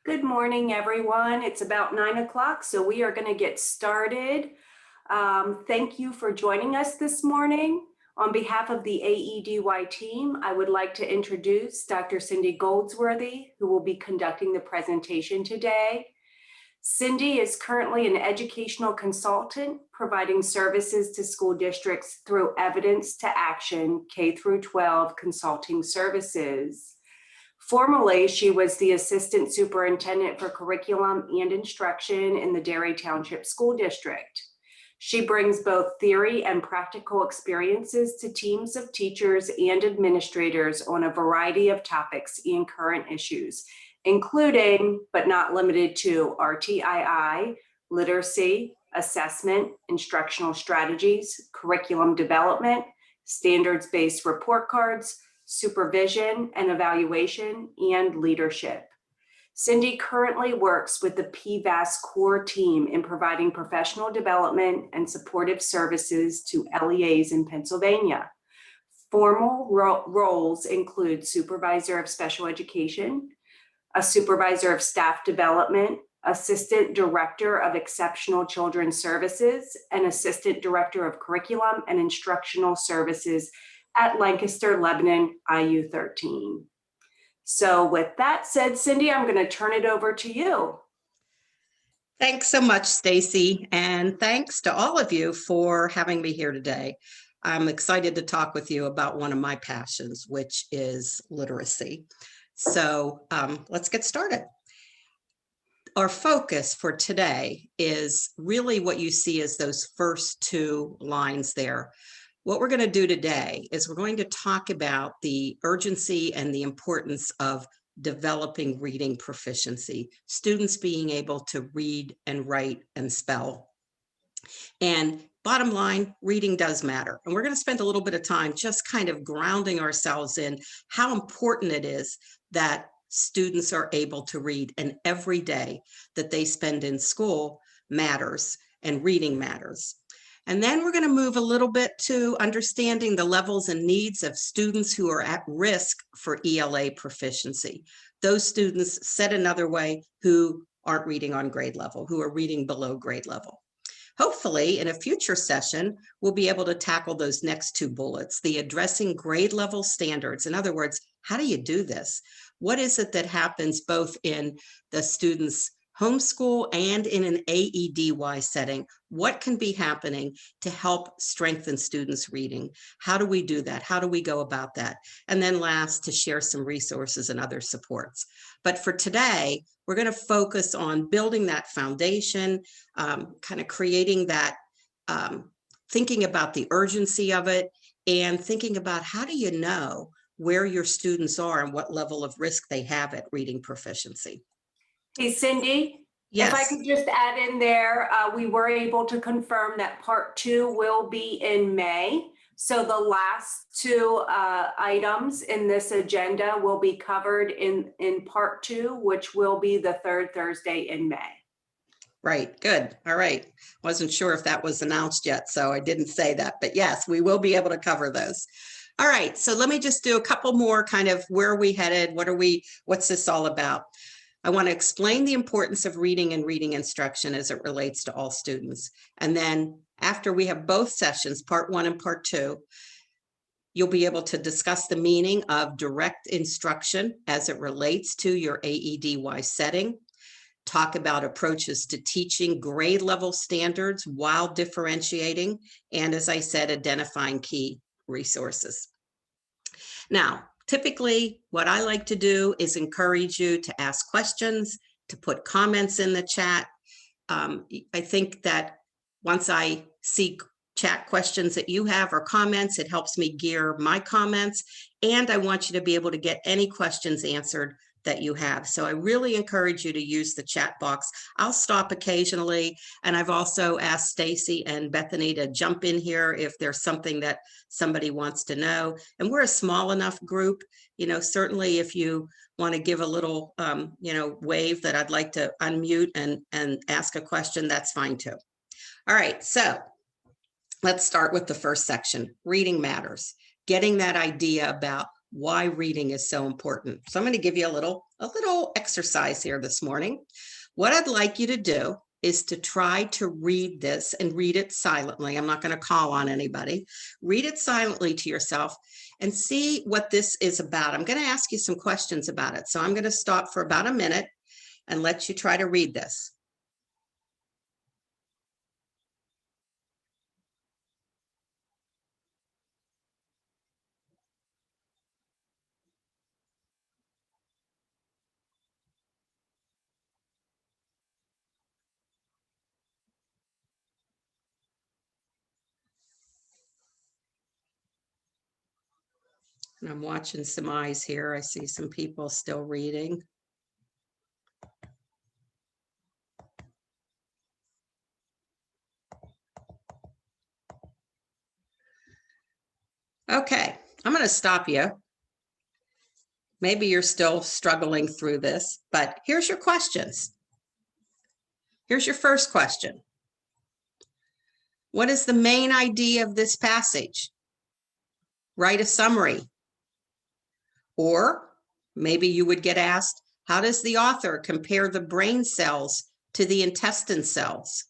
Good morning, everyone. It's about 9 o'clock, so we are going to get started. Thank you for joining us this morning. On behalf of the AEDY team, I would like to introduce Dr. Cindy Goldsworthy, who will be conducting the presentation today. Cindy is currently an educational consultant providing services to school districts through Evidence to Action K-12 consulting services. Formerly, she was the Assistant Superintendent for Curriculum and Instruction in the Derry Township School District. She brings both theory and practical experiences to teams of teachers and administrators on a variety of topics and current issues, including, but not limited to, RTII, literacy, assessment, instructional strategies, curriculum development, standards-based report cards, supervision and evaluation, and leadership. Cindy currently works with the PVAS core team in providing professional development and supportive services to LEAs in Pennsylvania. Formal roles include supervisor of special education, a supervisor of staff development, assistant director of exceptional children's services, and assistant director of curriculum and instructional services at Lancaster Lebanon IU 13. So with that said, Cindy, I'm going to turn it over to you. Thanks so much, Stacy, and thanks to all of you for having me here today. I'm excited to talk with you about one of my passions, which is literacy. So let's get started. Our focus for today is really what you see as those first two lines there. What we're going to do today is we're going to talk about the urgency and the importance of developing reading proficiency, students being able to read and write and spell. And bottom line, reading does matter. And we're going to spend a little bit of time just kind of grounding ourselves in how important it is that students are able to read, and every day that they spend in school matters and reading matters. And then we're going to move a little bit to understanding the levels and needs of students who are at risk for ELA proficiency. Those students, said another way, who aren't reading on grade level, who are reading below grade level. Hopefully, in a future session, we'll be able to tackle those next two bullets, the addressing grade level standards. In other words, how do you do this? What is it that happens both in the students' homeschool and in an AEDY setting? What can be happening to help strengthen students' reading? How do we do that? How do we go about that? And then last, to share some resources and other supports. But for today, we're going to focus on building that foundation, kind of creating that, thinking about the urgency of it, and thinking about how do you know where your students are and what level of risk they have at reading proficiency. Hey, Cindy, yes. If I could just add in there, we were able to confirm that part 2 will be in May. So the last two items in this agenda will be covered in part 2, which will be the third Thursday in May. Right, good. All right. Wasn't sure if that was announced yet, so I didn't say that, but yes, we will be able to cover those. All right, so let me just do a couple more kind of where are we headed? What's this all about? I want to explain the importance of reading and reading instruction as it relates to all students. And then after we have both sessions, part 1 and part 2, you'll be able to discuss the meaning of direct instruction as it relates to your AEDY setting, talk about approaches to teaching grade level standards while differentiating, and as I said, identifying key resources. Now, typically, what I like to do is encourage you to ask questions, to put comments in the chat. I think that once I see chat questions that you have or comments, it helps me gear my comments, and I want you to be able to get any questions answered that you have. So I really encourage you to use the chat box. I'll stop occasionally, and I've also asked Stacy and Bethany to jump in here if there's something that somebody wants to know. And we're a small enough group, certainly if you want to give a little, wave that I'd like to unmute and ask a question, that's fine too. All right, so let's start with the first section, reading matters, getting that idea about why reading is so important. So I'm going to give you a a little exercise here this morning. What I'd like you to do is to try to read this and read it silently. I'm not going to call on anybody. Read it silently to yourself and see what this is about. I'm going to ask you some questions about it. So I'm going to stop for about a minute and let you try to read this. And I'm watching some eyes here. I see some people still reading. Okay, I'm going to stop you. Maybe you're still struggling through this, but here's your questions. Here's your first question. What is the main idea of this passage? Write a summary. Or maybe you would get asked, how does the author compare the brain cells to the intestine cells?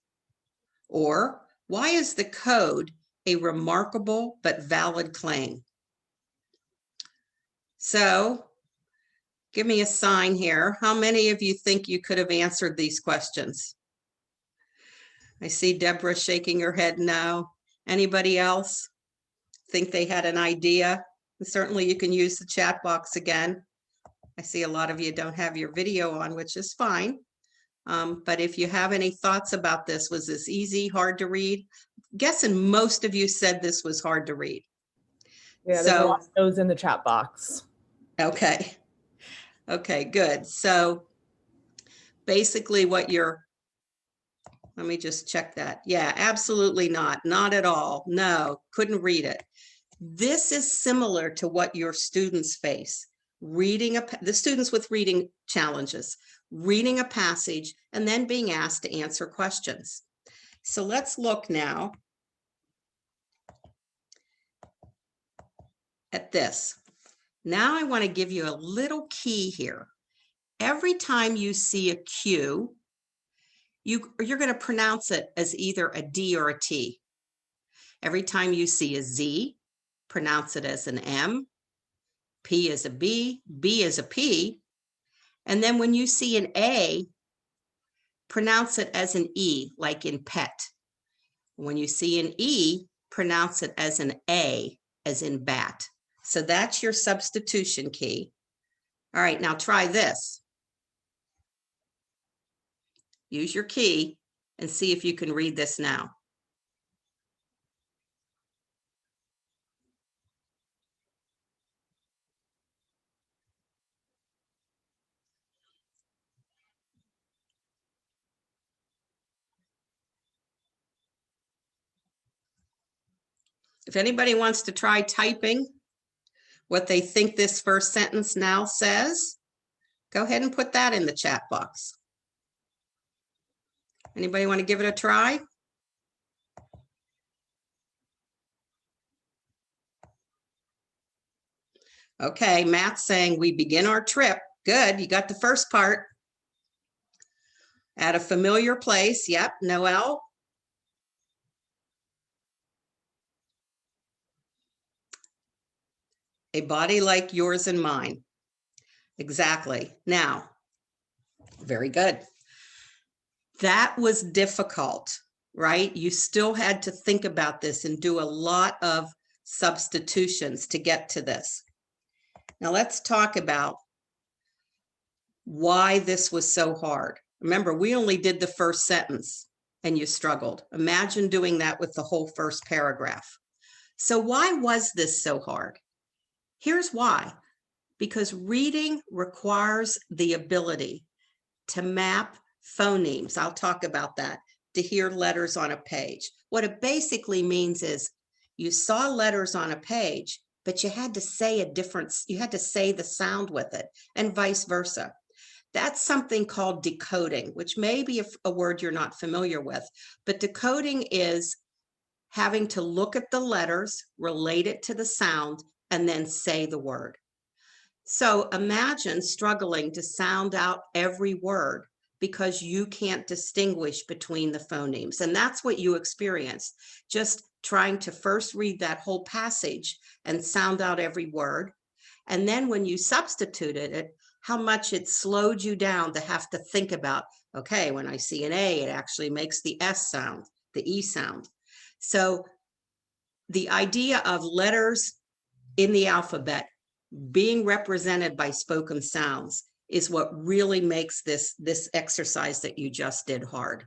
Or why is the code a remarkable but valid claim? So give me a sign here. How many of you think you could have answered these questions? I see Deborah shaking her head no. Anybody else think they had an idea? And certainly you can use the chat box again. I see a lot of you don't have your video on, which is fine. But if you have any thoughts about this, was this easy, hard to read? Guessing most of you said this was hard to read. Yeah, there's a lot of those in the chat box. Okay. Okay, good. So basically what you're, let me just check that. Yeah, absolutely not. Not at all. No, couldn't read it. This is similar to what your students face. The students with reading challenges, reading a passage and then being asked to answer questions. So let's look now at this. Now I want to give you a little key here. Every time you see a Q, you're going to pronounce it as either a D or a T. Every time you see a Z, pronounce it as an M, P as a B, B as a P. And then when you see an A, pronounce it as an E, like in pet. When you see an E, pronounce it as an A, as in bat. So that's your substitution key. All right, now try this. Use your key and see if you can read this now. If anybody wants to try typing what they think this first sentence now says, go ahead and put that in the chat box. Anybody want to give it a try? Okay, Matt's saying we begin our trip. Good, you got the first part. At a familiar place. Yep, Noel. A body like yours and mine. Exactly. Now, very good. That was difficult, right? You still had to think about this and do a lot of substitutions to get to this. Now let's talk about why this was so hard. Remember, we only did the first sentence and you struggled. Imagine doing that with the whole first paragraph. So why was this so hard? Here's why. Because reading requires the ability to map phonemes. I'll talk about that, to hear letters on a page. What it basically means is you saw letters on a page, but you had to say you had to say the sound with it, and vice versa. That's something called decoding, which may be a word you're not familiar with, but decoding is having to look at the letters, relate it to the sound, and then say the word. So imagine struggling to sound out every word because you can't distinguish between the phonemes. And that's what you experienced, just trying to first read that whole passage and sound out every word. And then when you substituted it, how much it slowed you down to have to think about, okay, when I see an A, it actually makes the S sound, the E sound. So the idea of letters in the alphabet being represented by spoken sounds is what really makes this exercise that you just did hard.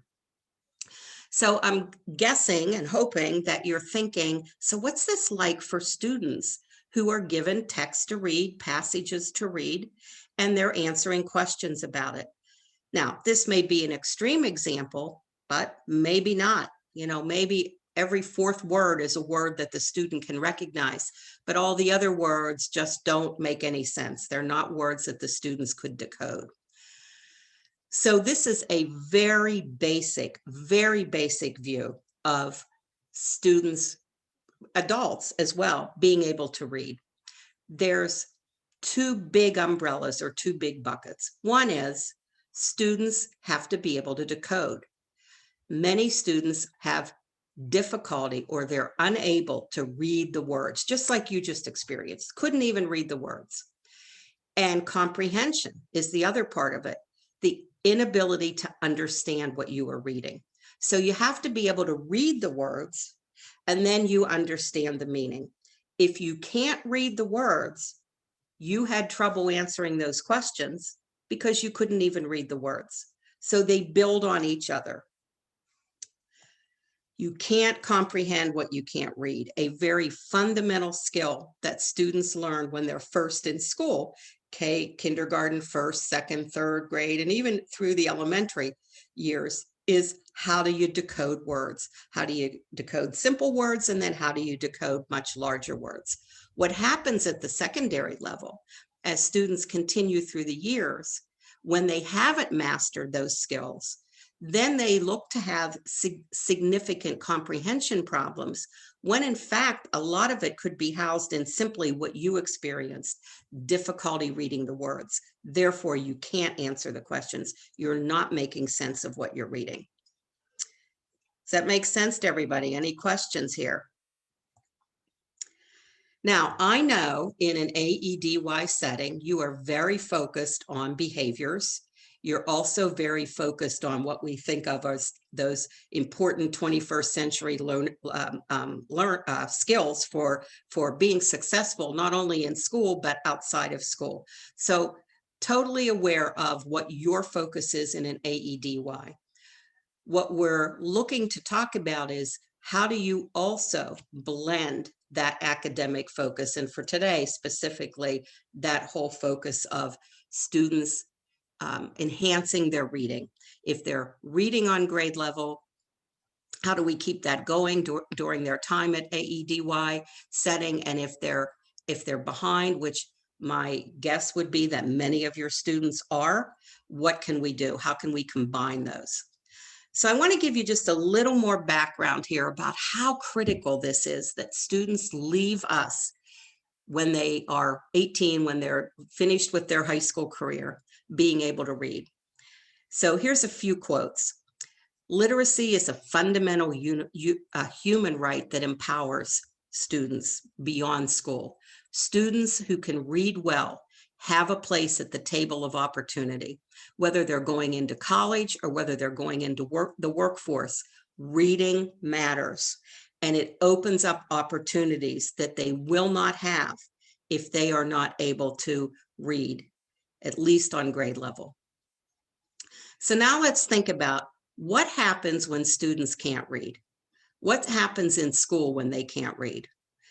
So I'm guessing and hoping that you're thinking, so what's this like for students who are given text to read, passages to read, and they're answering questions about it? Now, this may be an extreme example, but maybe not. You know, maybe every fourth word is a word that the student can recognize, but all the other words just don't make any sense. They're not words that the students could decode. So this is a very basic view of students, adults as well, being able to read. There's two big umbrellas or two big buckets. One is students have to be able to decode. Many students have difficulty or they're unable to read the words, just like you just experienced, couldn't even read the words. And comprehension is the other part of it, the inability to understand what you are reading. So you have to be able to read the words and then you understand the meaning. If you can't read the words, you had trouble answering those questions because you couldn't even read the words. So they build on each other. You can't comprehend what you can't read, a very fundamental skill that students learn when they're first in school, kindergarten, first, second, third grade, and even through the elementary years, is how do you decode words? How do you decode simple words? And then how do you decode much larger words? What happens at the secondary level, as students continue through the years, when they haven't mastered those skills, then they look to have significant comprehension problems, when in fact, a lot of it could be housed in simply what you experienced, difficulty reading the words. Therefore, you can't answer the questions. You're not making sense of what you're reading. Does that make sense to everybody? Any questions here? Now, I know in an AEDY setting, you are very focused on behaviors. You're also very focused on what we think of as those important 21st century skills for being successful, not only in school, but outside of school. So totally aware of what your focus is in an AEDY. What we're looking to talk about is how do you also blend that academic focus, and for today specifically, that whole focus of students enhancing their reading. If they're reading on grade level, how do we keep that going during their time at AEDY setting? And if they're behind, which my guess would be that many of your students are, what can we do? How can we combine those? So I want to give you just a little more background here about how critical this is, that students leave us when they are 18, when they're finished with their high school career, being able to read. So here's a few quotes. Literacy is a fundamental human right that empowers students beyond school. Students who can read well have a place at the table of opportunity. Whether they're going into college or whether they're going into the workforce, reading matters. And it opens up opportunities that they will not have if they are not able to read, at least on grade level. So now let's think about what happens when students can't read. What happens in school when they can't read?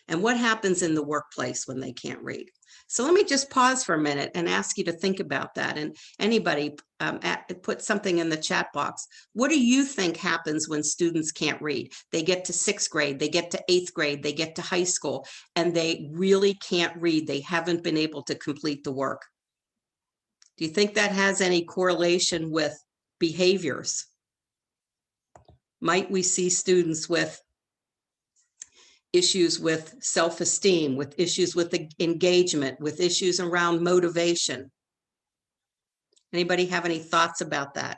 And what happens in the workplace when they can't read? So let me just pause for a minute and ask you to think about that. And anybody put something in the chat box. What do you think happens when students can't read? They get to 6th grade, they get to 8th grade, they get to high school, and they really can't read. They haven't been able to complete the work. Do you think that has any correlation with behaviors? Might we see students with issues with self-esteem, with issues with engagement, with issues around motivation. Anybody have any thoughts about that?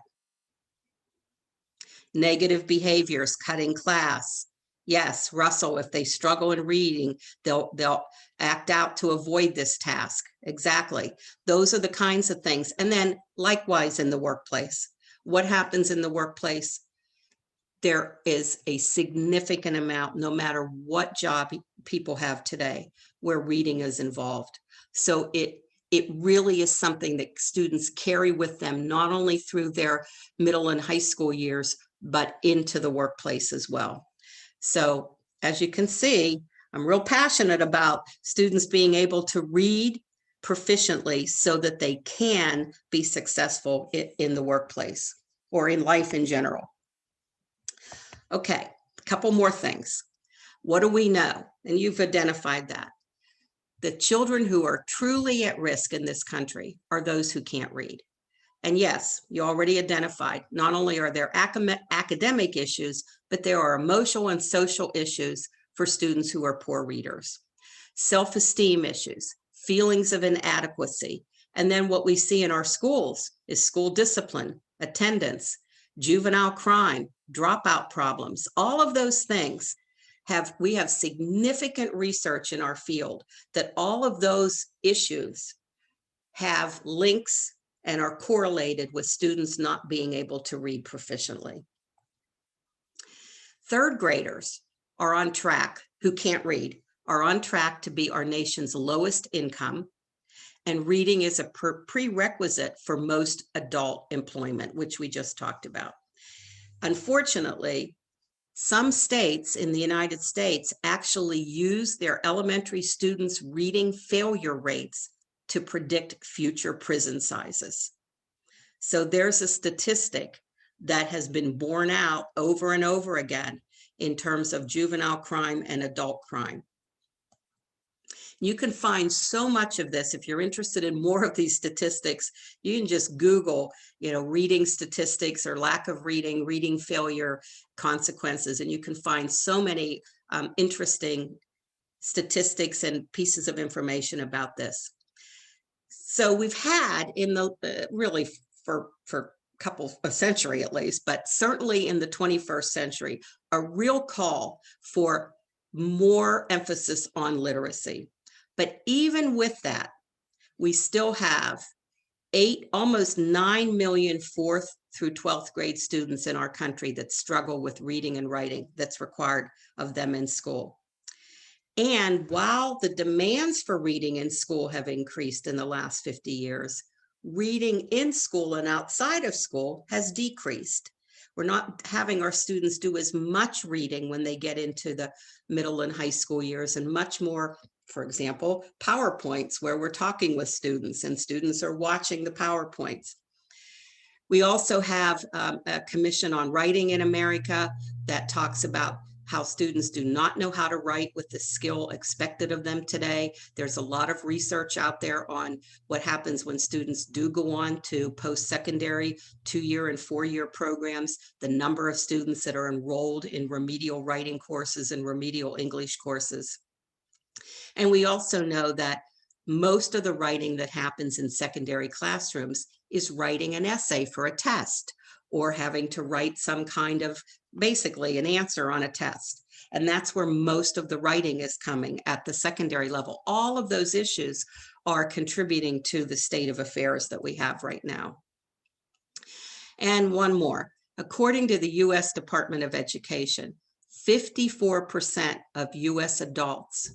Negative behaviors, cutting class. Yes, Russell, if they struggle in reading, they'll act out to avoid this task. Exactly. Those are the kinds of things. And then likewise in the workplace. What happens in the workplace? There is a significant amount, no matter what job people have today, where reading is involved. So it really is something that students carry with them, not only through their middle and high school years, but into the workplace as well. So as you can see, I'm real passionate about students being able to read proficiently so that they can be successful in the workplace or in life in general. Okay, a couple more things. What do we know? And you've identified that. The children who are truly at risk in this country are those who can't read. And yes, you already identified, not only are there academic issues, but there are emotional and social issues for students who are poor readers. Self-esteem issues, feelings of inadequacy. And then what we see in our schools is school discipline, attendance, juvenile crime, dropout problems. All of those things we have significant research in our field that all of those issues have links and are correlated with students not being able to read proficiently. Third graders are on track, who can't read, are on track to be our nation's lowest income, and reading is a prerequisite for most adult employment, which we just talked about. Unfortunately, some states in the United States actually use their elementary students' reading failure rates to predict future prison sizes. So there's a statistic that has been borne out over and over again in terms of juvenile crime and adult crime. You can find so much of this. If you're interested in more of these statistics, you can just Google, reading statistics or lack of reading, reading failure consequences, and you can find so many interesting statistics and pieces of information about this. So we've had in the really for a century at least, but certainly in the 21st century, a real call for more emphasis on literacy. But even with that, we still have almost 9 million 4th through 12th grade students in our country that struggle with reading and writing that's required of them in school. And while the demands for reading in school have increased in the last 50 years, reading in school and outside of school has decreased. We're not having our students do as much reading when they get into the middle and high school years, and much more, for example, PowerPoints, where we're talking with students and students are watching the PowerPoints. We also have a Commission on Writing in America that talks about how students do not know how to write with the skill expected of them today. There's a lot of research out there on what happens when students do go on to post-secondary 2-year and 4-year programs, the number of students that are enrolled in remedial writing courses and remedial English courses. And we also know that most of the writing that happens in secondary classrooms is writing an essay for a test, or having to write some kind of, basically, an answer on a test. And that's where most of the writing is coming at the secondary level. All of those issues are contributing to the state of affairs that we have right now. And one more, according to the US Department of Education, 54% of US adults,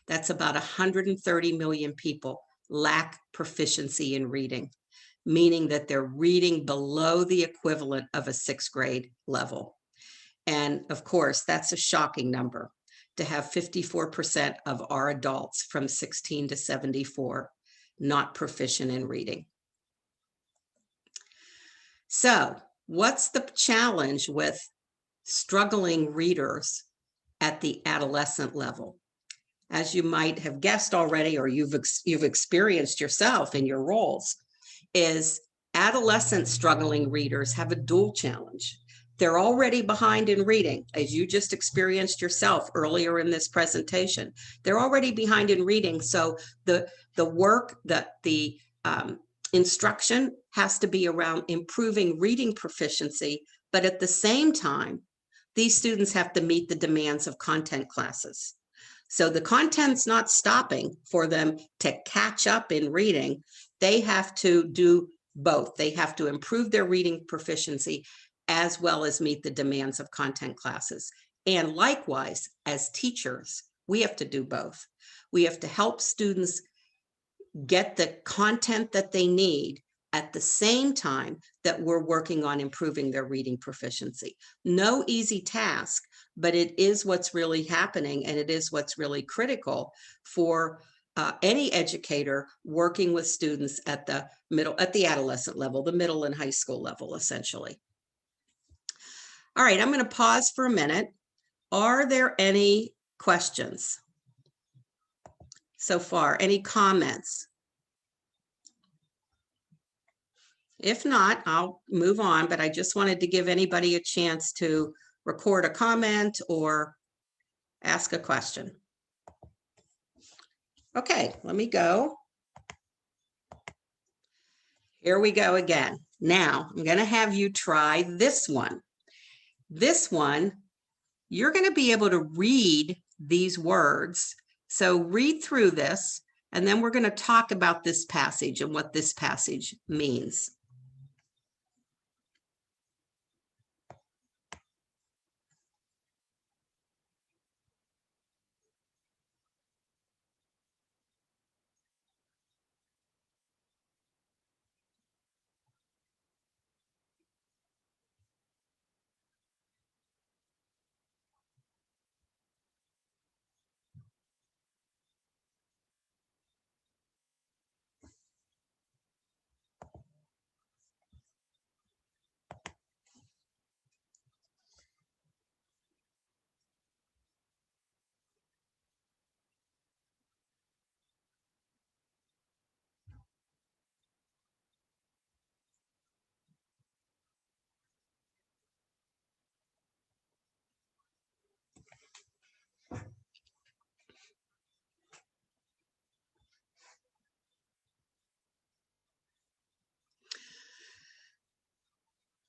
that's about 130 million people, lack proficiency in reading, meaning that they're reading below the equivalent of a 6th grade level. And of course, that's a shocking number, to have 54% of our adults from 16 to 74 not proficient in reading. So what's the challenge with struggling readers at the adolescent level? As you might have guessed already, or you've experienced yourself in your roles, is adolescent struggling readers have a dual challenge. They're already behind in reading, as you just experienced yourself earlier in this presentation. They're already behind in reading. So the work that the instruction has to be around improving reading proficiency, but at the same time, these students have to meet the demands of content classes. So the content's not stopping for them to catch up in reading. They have to do both. They have to improve their reading proficiency as well as meet the demands of content classes. And likewise, as teachers, we have to do both. We have to help students get the content that they need at the same time that we're working on improving their reading proficiency. No easy task, but it is what's really happening, and it is what's really critical for any educator working with students at the adolescent level, the middle and high school level, essentially. All right, I'm going to pause for a minute. Are there any questions so far? Any comments? If not, I'll move on, but I just wanted to give anybody a chance to record a comment or ask a question. Okay, let me go. Here we go again. Now, I'm going to have you try this one. This one, you're going to be able to read these words. So read through this, and then we're going to talk about this passage and what this passage means.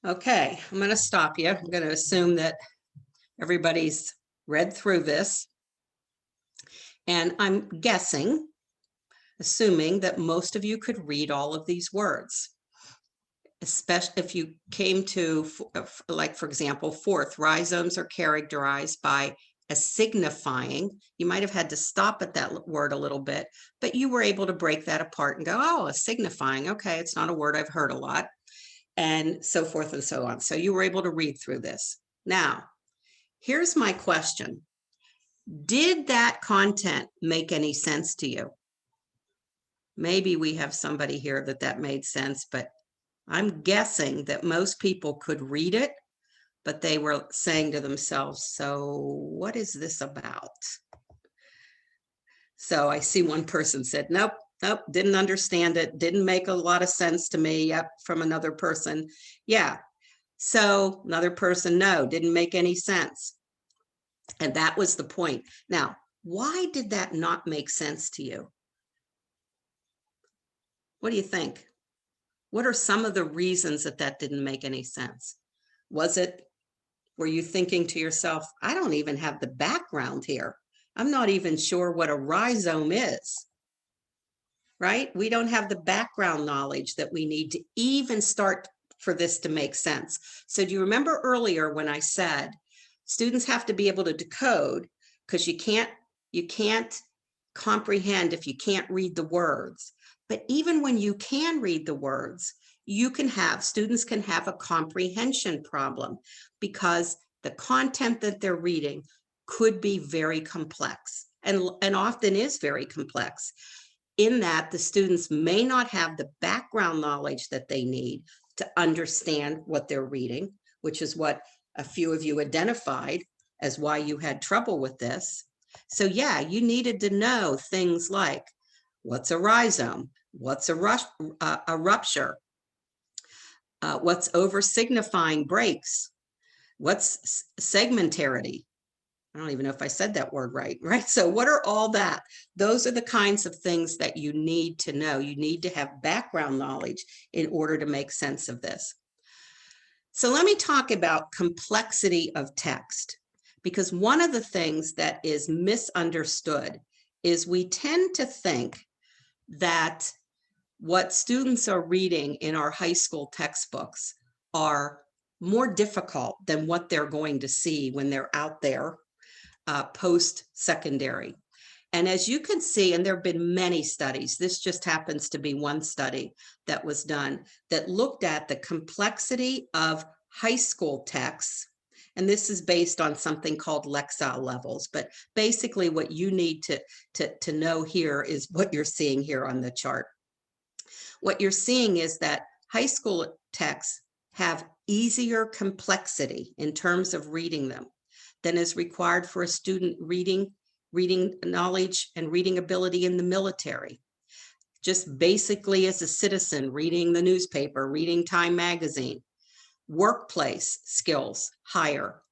Okay, I'm going to stop you. I'm going to assume that everybody's read through this. And I'm assuming that most of you could read all of these words, especially if you came to, like, for example, fourth, rhizomes are characterized by a signifying. You might have had to stop at that word a little bit, but you were able to break that apart and go, oh, a signifying. Okay, it's not a word I've heard a lot. And so forth and so on. So you were able to read through this. Now, here's my question. Did that content make any sense to you? Maybe we have somebody here that made sense, but I'm guessing that most people could read it, but they were saying to themselves, so what is this about? So I see one person said, nope, didn't understand it, didn't make a lot of sense to me. Yep, from another person. Yeah. So another person, no, didn't make any sense. And that was the point. Now, why did that not make sense to you? What do you think? What are some of the reasons that didn't make any sense? Were you thinking to yourself, I don't even have the background here. I'm not even sure what a rhizome is, right? We don't have the background knowledge that we need to even start for this to make sense. So do you remember earlier when I said students have to be able to decode, because you can't comprehend if you can't read the words. But even when you can read the words, students can have a comprehension problem because the content that they're reading could be very complex and often is very complex, in that the students may not have the background knowledge that they need to understand what they're reading, which is what a few of you identified as why you had trouble with this. So yeah, you needed to know things like, what's a rhizome? What's a rupture? What's over signifying breaks? What's segmentarity? I don't even know if I said that word right? So what are all that? Those are the kinds of things that you need to know. You need to have background knowledge in order to make sense of this. So let me talk about complexity of text, because one of the things that is misunderstood is we tend to think that what students are reading in our high school textbooks are more difficult than what they're going to see when they're out there post-secondary. And as you can see, and there have been many studies, this just happens to be one study that was done that looked at the complexity of high school texts. And this is based on something called Lexile levels. But basically what you need to know here is what you're seeing here on the chart. What you're seeing is that high school texts have easier complexity in terms of reading them than is required for a student reading knowledge and reading ability in the military. Just basically as a citizen, reading the newspaper, reading Time magazine. Workplace skills, higher.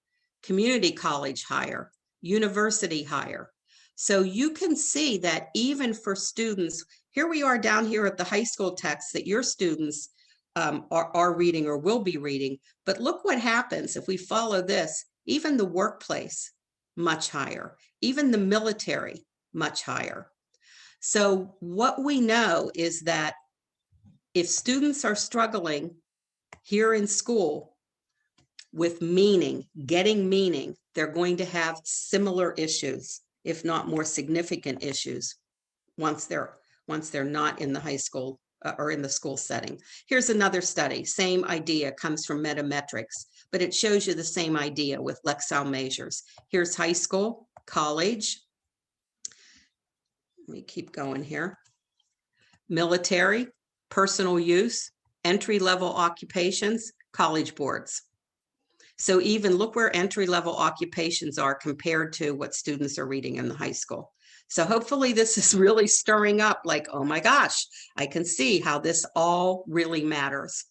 Community college, higher. University, higher. So you can see that even for students, here we are down here at the high school text that your students are reading or will be reading. But look what happens if we follow this. Even the workplace, much higher. Even the military, much higher. So what we know is that if students are struggling here in school with meaning, getting meaning, they're going to have similar issues, if not more significant issues, once they're not in the high school or in the school setting. Here's another study, same idea, comes from Metametrics, but it shows you the same idea with Lexile measures. Here's high school, college. Let me keep going here. Military, personal use, entry-level occupations, college boards. So even look where entry-level occupations are compared to what students are reading in the high school. So hopefully this is really stirring up like, oh my gosh, I can see how this all really matters.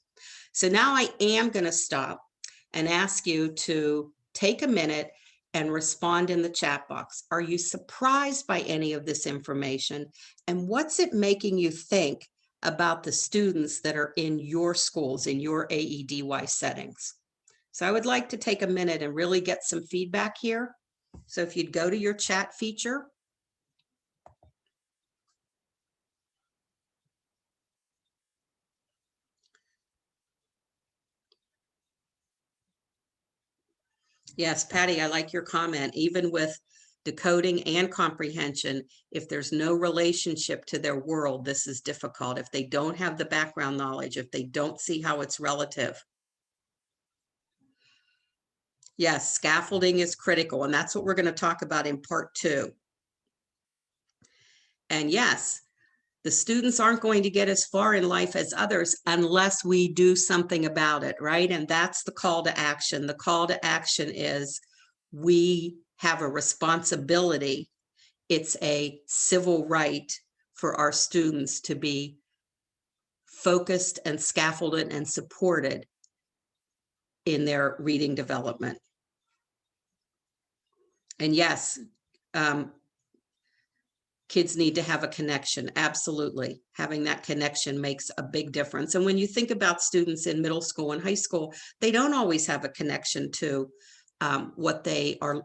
So now I am going to stop and ask you to take a minute and respond in the chat box. Are you surprised by any of this information? And what's it making you think about the students that are in your schools, in your AEDY settings? So I would like to take a minute and really get some feedback here. So if you'd go to your chat feature. Yes, Patty, I like your comment. Even with decoding and comprehension, if there's no relationship to their world, this is difficult. If they don't have the background knowledge, if they don't see how it's relative. Yes, scaffolding is critical, and that's what we're going to talk about in part 2. And yes, the students aren't going to get as far in life as others unless we do something about it, right? And that's the call to action. The call to action is we have a responsibility. It's a civil right for our students to be focused and scaffolded and supported in their reading development. And yes, kids need to have a connection. Absolutely. Having that connection makes a big difference. And when you think about students in middle school and high school, they don't always have a connection to what they are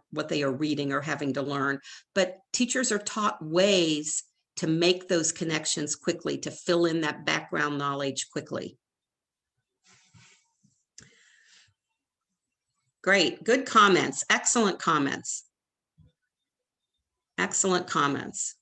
reading or having to learn. But teachers are taught ways to make those connections quickly, to fill in that background knowledge quickly. Great. Good comments. Excellent comments. Excellent comments.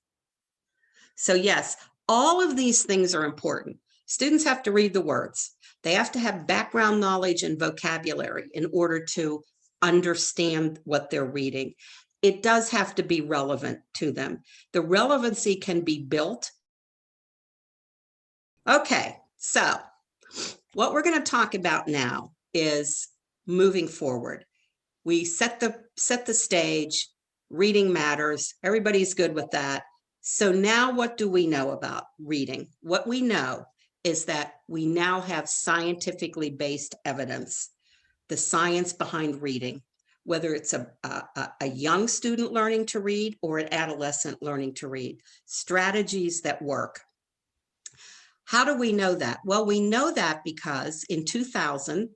So yes, all of these things are important. Students have to read the words. They have to have background knowledge and vocabulary in order to understand what they're reading. It does have to be relevant to them. The relevancy can be built. Okay, so what we're going to talk about now is moving forward. We set the stage, reading matters, everybody's good with that. So now what do we know about reading? What we know is that we now have scientifically based evidence the science behind reading, whether it's a young student learning to read or an adolescent learning to read, strategies that work. How do we know that? Well, we know that because in 2000,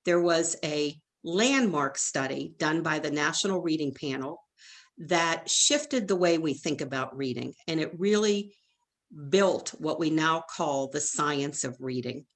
there was a landmark study done by the National Reading Panel that shifted the way we think about reading, and it really built what we now call the science of reading,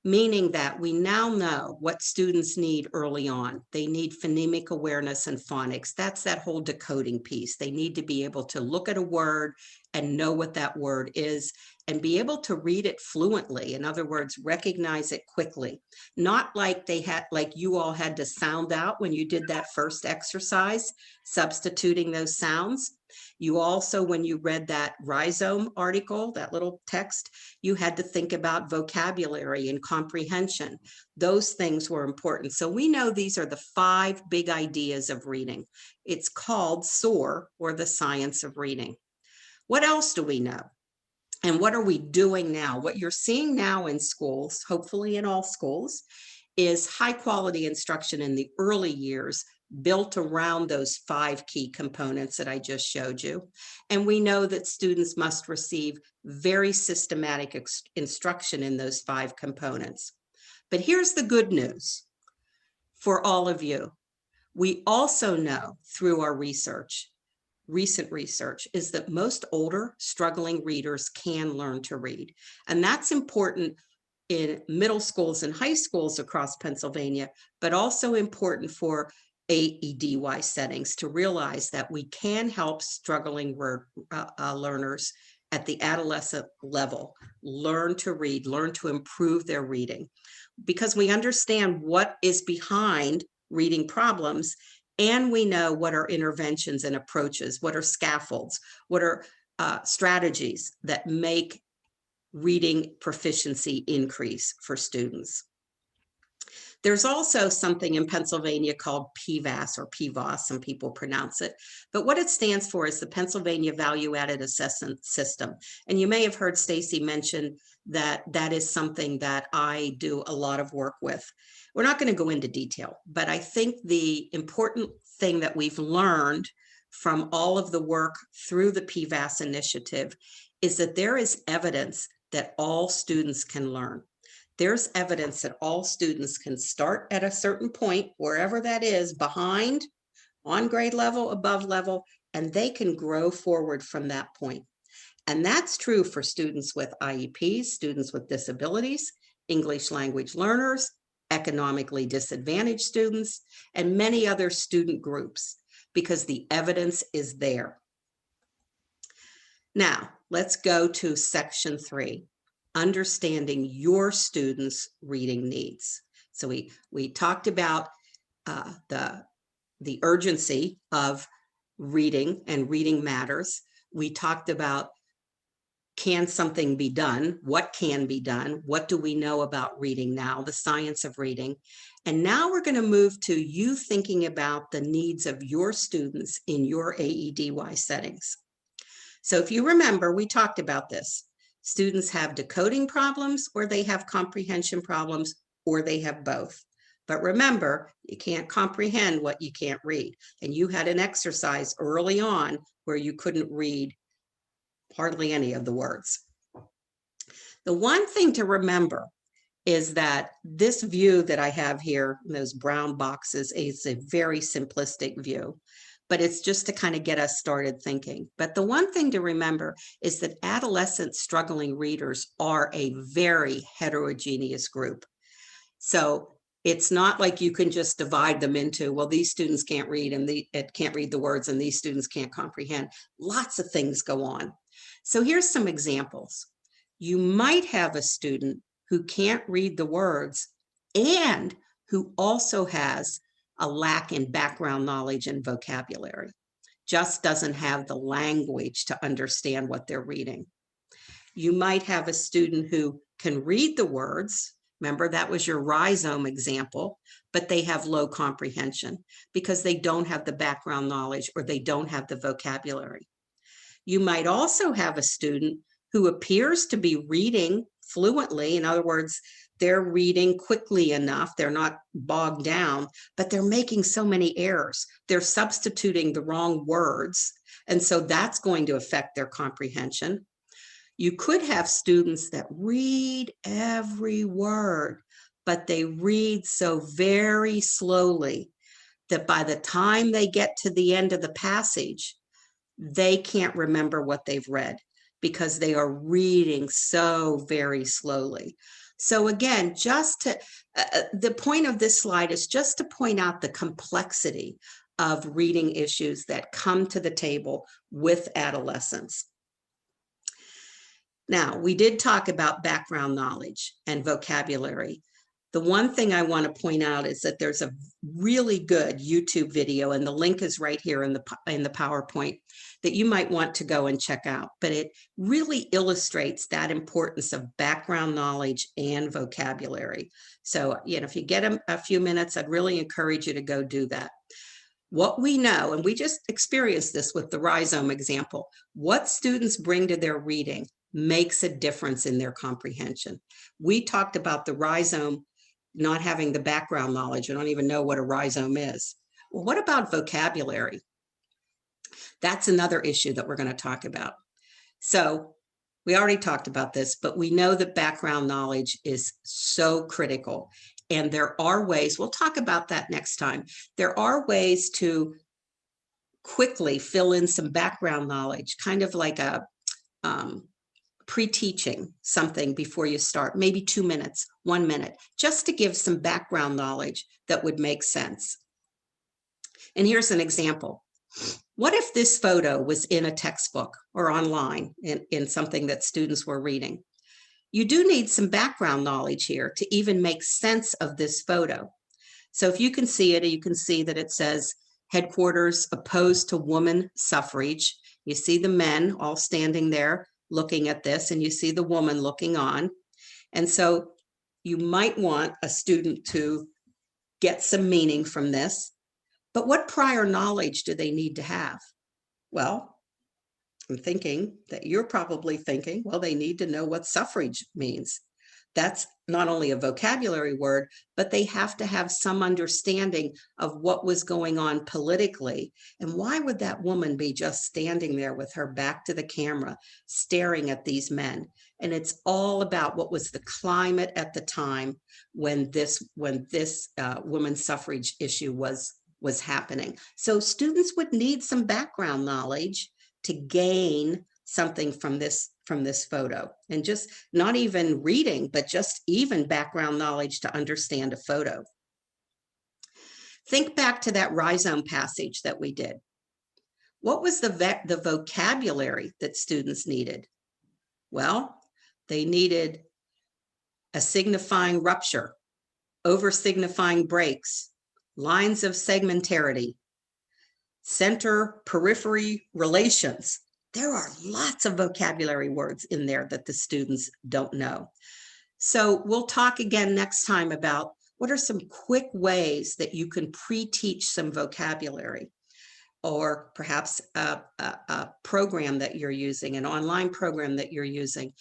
meaning that we now know what students need early on. They need phonemic awareness and phonics. That's that whole decoding piece. They need to be able to look at a word and know what that word is and be able to read it fluently. In other words, recognize it quickly. Not like like you all had to sound out when you did that first exercise, substituting those sounds. You also, when you read that rhizome article, that little text, you had to think about vocabulary and comprehension. Those things were important. So we know these are the 5 big ideas of reading. It's called SOAR, or the science of reading. What else do we know? And what are we doing now? What you're seeing now in schools, hopefully in all schools, is high quality instruction in the early years built around those 5 key components that I just showed you. And we know that students must receive very systematic instruction in those 5 components. But here's the good news for all of you. We also know through our research, recent research, is that most older struggling readers can learn to read. And that's important in middle schools and high schools across Pennsylvania, but also important for AEDY settings to realize that we can help struggling learners at the adolescent level learn to read, learn to improve their reading, because we understand what is behind reading problems, and we know what are interventions and approaches, what are scaffolds, what are strategies that make reading proficiency increase for students. There's also something in Pennsylvania called PVAS, or PVAS, some people pronounce it, but what it stands for is the Pennsylvania Value Added Assessment System. And you may have heard Stacy mention that that is something that I do a lot of work with. We're not going to go into detail, but I think the important thing that we've learned from all of the work through the PVAS initiative is that there is evidence that all students can learn. There's evidence that all students can start at a certain point, wherever that is, behind, on grade level, above level, and they can grow forward from that point. And that's true for students with IEPs, students with disabilities, English language learners, economically disadvantaged students, and many other student groups, because the evidence is there. Now, let's go to section 3. Understanding your students' reading needs. So we talked about the urgency of reading and reading matters. We talked about, can something be done? What can be done? What do we know about reading now? The science of reading. And now we're going to move to you thinking about the needs of your students in your AEDY settings. So if you remember, we talked about this. Students have decoding problems, or they have comprehension problems, or they have both. But remember, you can't comprehend what you can't read. And you had an exercise early on where you couldn't read hardly any of the words. The one thing to remember is that this view that I have here, those brown boxes, is a very simplistic view, but it's just to kind of get us started thinking. But the one thing to remember is that adolescent struggling readers are a very heterogeneous group. So it's not like you can just divide them into, well, these students can't read and can't read the words, and these students can't comprehend. Lots of things go on. So here's some examples. You might have a student who can't read the words and who also has a lack in background knowledge and vocabulary, just doesn't have the language to understand what they're reading. You might have a student who can read the words. Remember, that was your rhizome example, but they have low comprehension because they don't have the background knowledge or they don't have the vocabulary. You might also have a student who appears to be reading fluently. In other words, they're reading quickly enough, they're not bogged down, but they're making so many errors. They're substituting the wrong words, and so that's going to affect their comprehension. You could have students that read every word, but they read so very slowly that by the time they get to the end of the passage, they can't remember what they've read because they are reading so very slowly. So again, just to, the point of this slide is just to point out the complexity of reading issues that come to the table with adolescents. Now, we did talk about background knowledge and vocabulary. The one thing I want to point out is that there's a really good YouTube video, and the link is right here in the PowerPoint, that you might want to go and check out. But it really illustrates that importance of background knowledge and vocabulary. So, if you get a few minutes, I'd really encourage you to go do that. What we know, and we just experienced this with the rhizome example, what students bring to their reading makes a difference in their comprehension. We talked about the rhizome not having the background knowledge. I don't even know what a rhizome is. Well, what about vocabulary? That's another issue that we're going to talk about. So we already talked about this, but we know that background knowledge is so critical. And there are ways, we'll talk about that next time. There are ways to quickly fill in some background knowledge, kind of like a pre-teaching something before you start, maybe 2 minutes, 1 minute, just to give some background knowledge that would make sense. And here's an example. What if this photo was in a textbook or online in something that students were reading? You do need some background knowledge here to even make sense of this photo. So if you can see it, you can see that it says headquarters opposed to woman suffrage. You see the men all standing there looking at this, and you see the woman looking on. And so you might want a student to get some meaning from this. But what prior knowledge do they need to have? Well, I'm thinking that you're probably thinking, well, they need to know what suffrage means. That's not only a vocabulary word, but they have to have some understanding of what was going on politically. And why would that woman be just standing there with her back to the camera, staring at these men? And it's all about what was the climate at the time when this women's suffrage issue was happening. So students would need some background knowledge to gain something from this photo, and just not even reading, but just even background knowledge to understand a photo. Think back to that rhizome passage that we did. What was the vocabulary that students needed? Well, they needed a signifying rupture, over signifying breaks, lines of segmentarity, center periphery relations. There are lots of vocabulary words in there that the students don't know. So we'll talk again next time about what are some quick ways that you can pre-teach some vocabulary, or perhaps a program that you're using, an online program that you're using.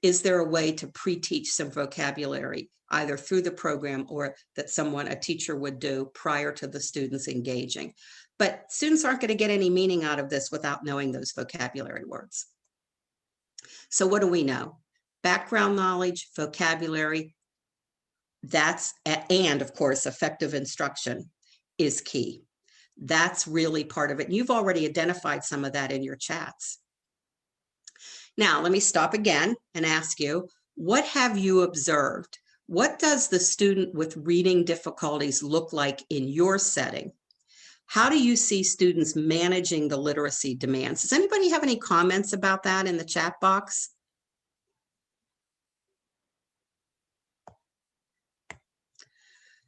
Is there a way to pre-teach some vocabulary, either through the program or that a teacher would do prior to the students engaging? But students aren't going to get any meaning out of this without knowing those vocabulary words. So what do we know? Background knowledge, vocabulary, and of course, effective instruction is key. That's really part of it. You've already identified some of that in your chats. Now, let me stop again and ask you, what have you observed? What does the student with reading difficulties look like in your setting? How do you see students managing the literacy demands? Does anybody have any comments about that in the chat box?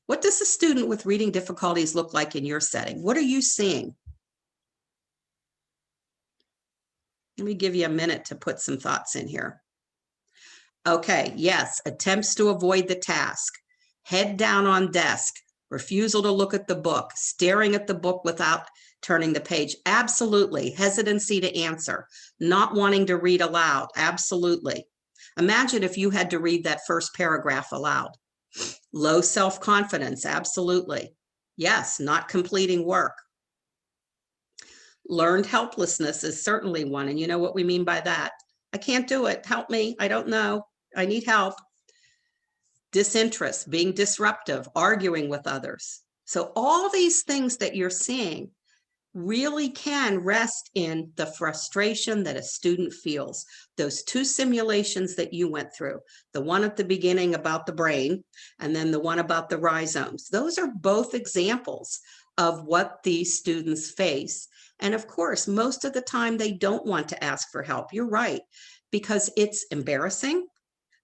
What does a student with reading difficulties look like in your setting? What are you seeing? Let me give you a minute to put some thoughts in here. Okay, yes, attempts to avoid the task, head down on desk, refusal to look at the book, staring at the book without turning the page. Absolutely. Hesitancy to answer, not wanting to read aloud. Absolutely. Imagine if you had to read that first paragraph aloud. Low self-confidence, absolutely. Yes, not completing work. Learned helplessness is certainly one, and you know what we mean by that. I can't do it, help me, I don't know, I need help. Disinterest, being disruptive, arguing with others. So all these things that you're seeing really can rest in the frustration that a student feels. Those two simulations that you went through, the one at the beginning about the brain and then the one about the rhizomes, those are both examples of what these students face. And of course, most of the time they don't want to ask for help. You're right, because it's embarrassing.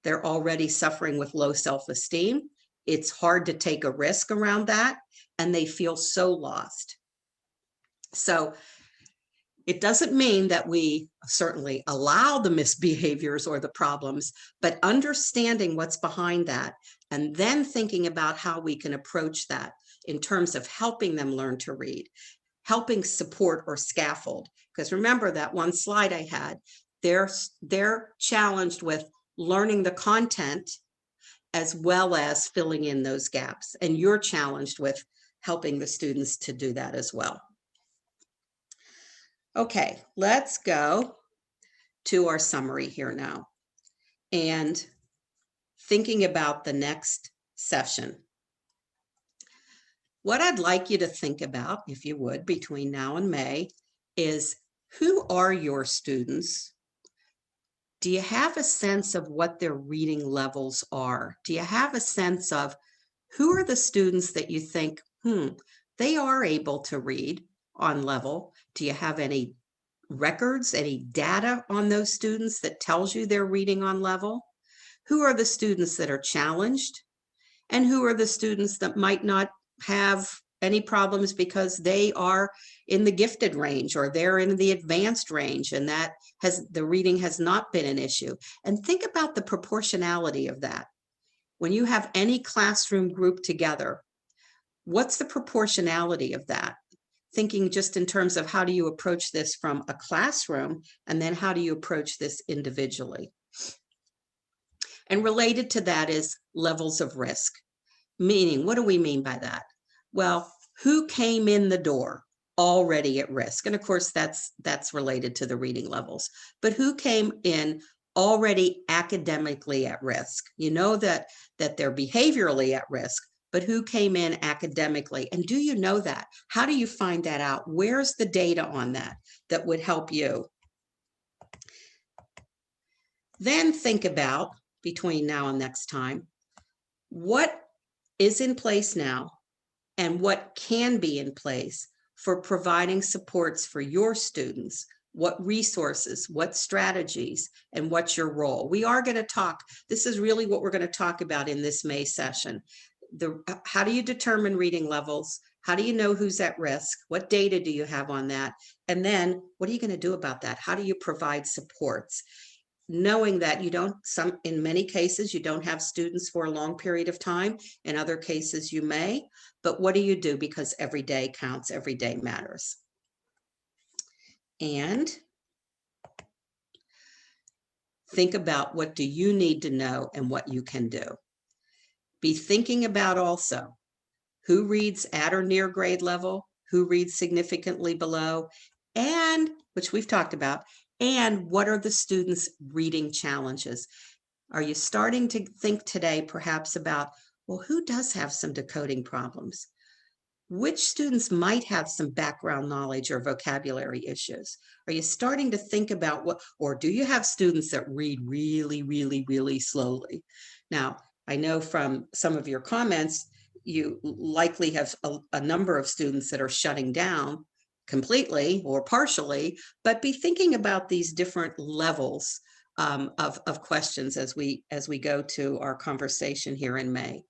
They're already suffering with low self-esteem. It's hard to take a risk around that, and they feel so lost. So it doesn't mean that we certainly allow the misbehaviors or the problems, but understanding what's behind that and then thinking about how we can approach that in terms of helping them learn to read, helping support or scaffold. Because remember that one slide I had, they're challenged with learning the content as well as filling in those gaps. And you're challenged with helping the students to do that as well. Okay, let's go to our summary here now and thinking about the next session. What I'd like you to think about, if you would, between now and May, is who are your students? Do you have a sense of what their reading levels are? Do you have a sense of who are the students that you think, they are able to read on level? Do you have any records, any data on those students that tells you they're reading on level? Who are the students that are challenged? And who are the students that might not have any problems because they are in the gifted range or they're in the advanced range, and that the reading has not been an issue? And think about the proportionality of that. When you have any classroom group together, what's the proportionality of that? Thinking just in terms of how do you approach this from a classroom, and then how do you approach this individually? And related to that is levels of risk. Meaning, what do we mean by that? Well, who came in the door already at risk? And of course, that's related to the reading levels. But who came in already academically at risk? You know that they're behaviorally at risk, but who came in academically? And do you know that? How do you find that out? Where's the data on that would help you? Then think about, between now and next time, what is in place now and what can be in place for providing supports for your students. What resources, what strategies, and what's your role? We are going to talk, this is really what we're going to talk about in this May session. How do you determine reading levels? How do you know who's at risk? What data do you have on that? And then what are you going to do about that? How do you provide supports? Knowing that in many cases, you don't have students for a long period of time. In other cases, you may, but what do you do? Because every day counts, every day matters. And think about what do you need to know and what you can do. Be thinking about also who reads at or near grade level, who reads significantly below, and which we've talked about, and what are the students' reading challenges? Are you starting to think today perhaps about, well, who does have some decoding problems? Which students might have some background knowledge or vocabulary issues? Are you starting to think about or do you have students that read really, really, really slowly? Now, I know from some of your comments, you likely have a number of students that are shutting down completely or partially, but be thinking about these different levels of questions as we go to our conversation here in May.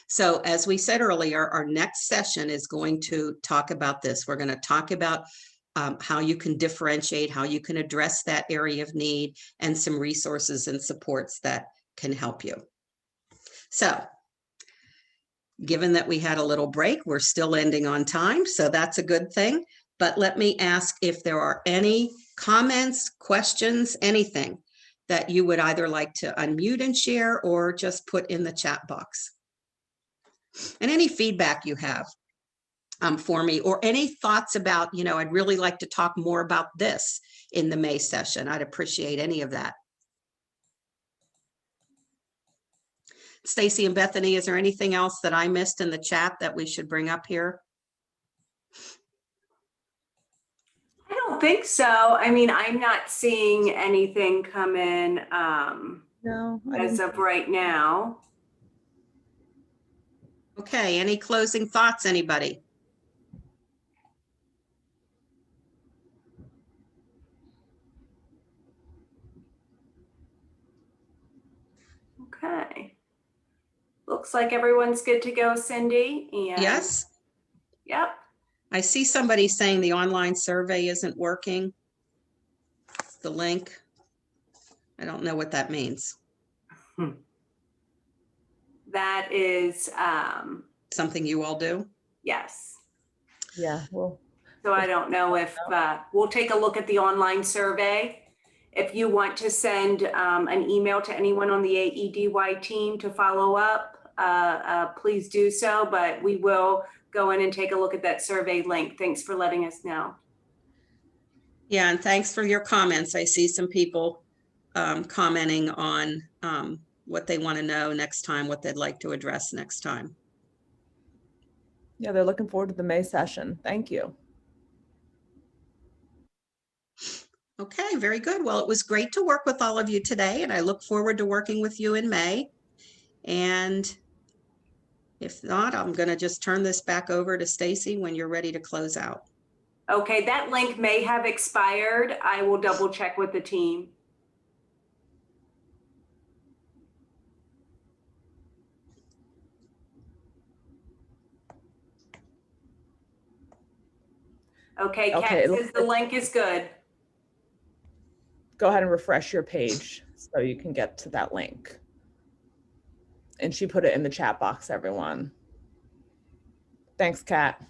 So as we said earlier, our next session is going to talk about this. We're going to talk about how you can differentiate, how you can address that area of need, and some resources and supports that can help you. So given that we had a little break, we're still ending on time, so that's a good thing. But let me ask if there are any comments, questions, anything that you would either like to unmute and share or just put in the chat box. And any feedback you have for me, or any thoughts about, I'd really like to talk more about this in the May session. I'd appreciate any of that. Stacy and Bethany, is there anything else that I missed in the chat that we should bring up here? I don't think so. I mean, I'm not seeing anything come in No, as of right now. Okay, any closing thoughts, anybody? Okay. Looks like everyone's good to go, Cindy. And Yes, yep. I see somebody saying the online survey isn't working. The link. I don't know what that means. That is, Something you all do? yes. yeah, well, So I don't know if we'll take a look at the online survey. If you want to send an email to anyone on the AEDY team to follow up, please do so, but we will go in and take a look at that survey link. Thanks for letting us know. Yeah, and thanks for your comments. I see some people commenting on what they want to know next time, what they'd like to address next time. yeah, they're looking forward to the May session. Thank you. Okay, very good. Well, it was great to work with all of you today, and I look forward to working with you in May. And if not, I'm going to just turn this back over to Stacy when you're ready to close out. Okay, that link may have expired. I will double check with the team. Okay, Kat Okay, says the link is good. go ahead and refresh your page so you can get to that link. And she put it in the chat box, everyone. Thanks, Kat.